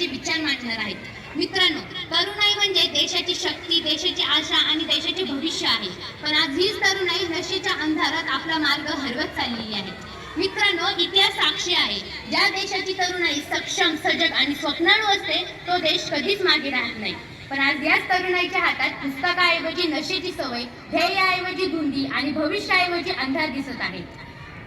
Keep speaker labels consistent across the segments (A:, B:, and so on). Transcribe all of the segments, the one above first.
A: महत्त्वाचे विचार मांडणार आहेत। मित्रांनो, तरुणाई म्हणजे देशाची शक्ती, देशाची आशा आणि देशाचे भविष्य आहे। पण आज हीच तरुणाई नशेच्या अंधारात आपला मार्ग हरवत चाललेली आहे। मित्रांनो, इतिहास साक्षी आहे, ज्या देशाची तरुणाई सक्षम, सजग आणि स्वप्नाळू असते तो देश कधीच मागे राहत नाही। पण आज याच तरुणाईच्या हातात पुस्तकाऐवजी नशेची सवय, ध्येयाऐवजी धुंदी आणि भविष्याऐवजी अंधार दिसत आहे।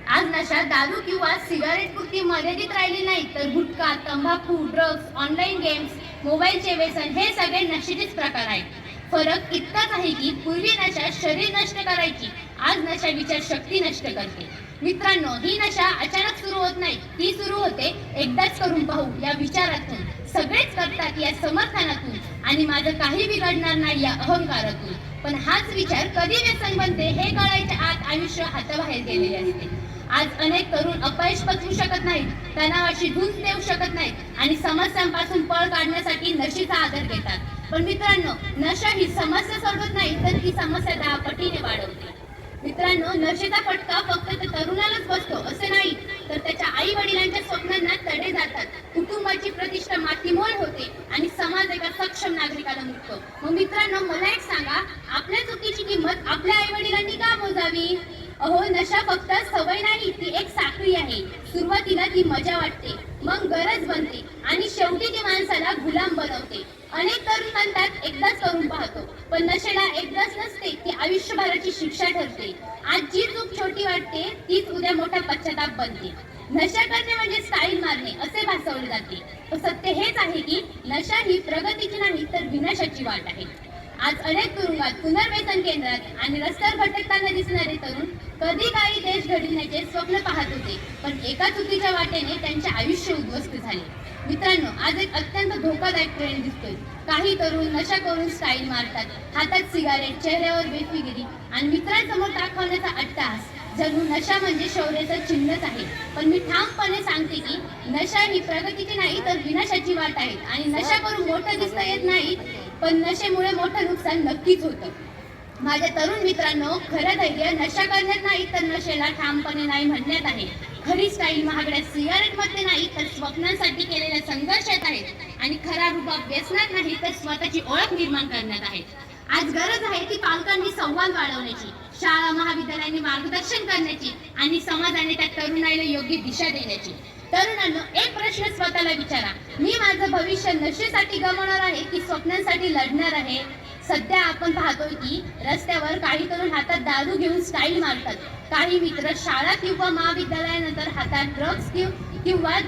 A: आज नशा दारू किंवा सिगारेट पुरती मर्यादित राहिली नाही, तर गुटखा, तंबाखू, ड्रग्ज, ऑनलाईन गेम्स, मोबाईलचे व्यसन हे सगळे नशेचेच प्रकार आहेत। फरक इतकाच आहे की पूर्वी नशा शरीर नष्ट करायची, आज नशा विचारशक्ती नष्ट करते। मित्रांनो, ही नशा अचानक सुरू होत नाही, ती सुरू होते एकदाच करून पाहू या विचारातून। सगळेच करतात या समर्थनातून आणि माझं काही बिघडणार नाही या अहंकारातून। पण हाच विचार कधी व्यसन बनते हे कळायच्या आत आयुष्य हाताबाहेर गेलेले असते। आज अनेक तरुण अपयश पचवू शकत नाहीत, तणावाशी झुंज देऊ शकत नाहीत आणि समस्यांपासून पळ काढण्यासाठी नशेचा आधार घेतात। पण मित्रांनो, नशा ही समस्या सोडवत नाही, तर ती समस्या 10 पटीने वाढवते। मित्रांनो, नशेचा फटका फक्त त्या तरुणालाच बसतो असे नाही, तर त्याच्या आई वडिलांच्या स्वप्नांना तडे जातात, कुटुंबाची प्रतिष्ठा मातीमोल होते आणि समाज एका सक्षम नागरिकाला मुकतो। मग मित्रांनो, मला एक सांगा, आपल्या चुकीची किंमत आपल्या आई वडिलांनी का मोजावी? अहो, नशा फक्त सवय नाही, ती एक साखळी आहे। सुरुवातीला ती मजा वाटते, मग गरज बनते आणि शेवटी ती माणसाला गुलाम बनवते। अनेक तरुण म्हणतात एकदाच करून पाहतो, पण नशेला एकदाच नसते, ती आयुष्यभराची शिक्षा ठरते। आज जी चूक छोटी वाटते तीच उद्या मोठा पश्चाताप बनते। नशा करणे म्हणजे स्टाईल मारणे असे भासवले जाते, पण सत्य हेच आहे की नशा ही प्रगतीची नाही, तर विनाशाची वाट आहे। आज अनेक तुरुंगात, पुनर्वसन केंद्रात आणि रस्त्यावर भटकताना दिसणारे तरुण कधी काही देश घडविण्याचे स्वप्न पाहत होते, पण एका चुकीच्या वाटेने त्यांचे आयुष्य उद्ध्वस्त झाले। मित्रांनो, आज एक अत्यंत धोकादायक ट्रेंड दिसतोय। काही तरुण नशा करून स्टाईल मारतात, हातात सिगारेट, चेहऱ्यावर बेफिकिरी आणि मित्रांसमोर दाखवण्याचा अट्टहास, जणू नशा म्हणजे शौर्याचं चिन्हच आहे। पण मी ठामपणे सांगते की नशा ही प्रगतीची नाही, तर विनाशाची वाट आहे आणि नशा करून मोठं दिसता येत नाही, पण नशेमुळे मोठं नुकसान नक्कीच होतं। माझ्या तरुण मित्रांनो, खरं धैर्य नशा करण्यात नाही, तर नशेला ठामपणे नाही म्हणण्यात आहे। खरी स्टाईल महागड्या सिगारेटमध्ये नाही, तर स्वप्नांसाठी केलेल्या संघर्षात आहे आणि खरा रुबाब व्यसनात नाही, तर स्वतःची ओळख निर्माण करण्यात आहे। आज गरज आहे ती पालकांनी संवाद वाढवण्याची, शाळा महाविद्यालयांनी मार्गदर्शन करण्याची आणि समाजाने त्या तरुणाईला योग्य दिशा देण्याची। तरुणांनो, एक प्रश्न स्वतःला विचारा, मी माझं भविष्य नशेसाठी गमावणार आहे की स्वप्नांसाठी लढणार आहे? सध्या आपण पाहतोय की रस्त्यावर काही तरुण हातात दारू घेऊन स्टाईल मारतात, काही मित्र शाळा किंवा महाविद्यालयानंतर हातात ड्रग्ज किंवा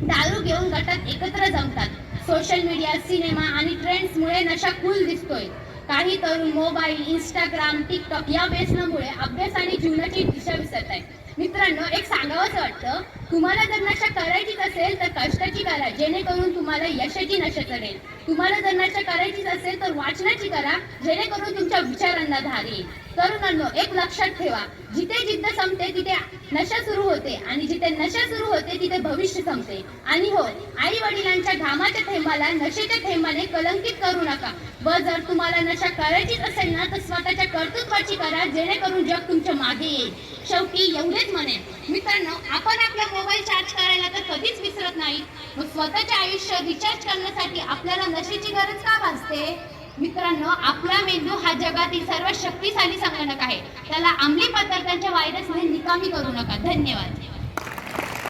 A: दारू घेऊन गटात एकत्र जमतात। सोशल मीडिया, सिनेमा आणि ट्रेंड्समुळे नशा कूल दिसतोय। काही तरुण मोबाईल, इंस्टाग्राम, टिकटॉक या व्यसनामुळे अभ्यास आणि जीवनाची दिशा विसरत आहेत। मित्रांनो, एक सांगावंसं वाटतं, तुम्हाला जर नशा करायचीच असेल तर कष्टाची करा, जेणेकरून तुम्हाला यशाची नशा चढेल। तुम्हाला जर नशा करायचीच असेल तर वाचनाची करा, जेणेकरून तुमच्या विचारांना धार येईल। तरुणांनो, एक लक्षात ठेवा, जिथे जिद्द संपते तिथे नशा सुरू होते आणि जिथे नशा सुरू होते तिथे भविष्य संपते। आणि हो, आई वडिलांच्या घामाच्या थेंबाला नशेच्या थेंबाने कलंकित करू नका। व जर तुम्हाला नशा करायचीच असेल ना, तर स्वतःच्या कर्तृत्वाची करा, जेणेकरून जग तुमच्या मागे येईल। शेवटी एवढेच म्हणेन मित्रांनो, आपण आपला मोबाईल चार्ज करायला तर कधीच विसरत नाही, मग स्वतःचे आयुष्य रिचार्ज करण्यासाठी आपल्याला नशेची गरज का भासते? मित्रांनो, आपला मेंदू हा जगातील सर्वात शक्तिशाली संगणक आहे, त्याला अंमली पदार्थांच्या व्हायरसने निकामी करू नका। धन्यवाद।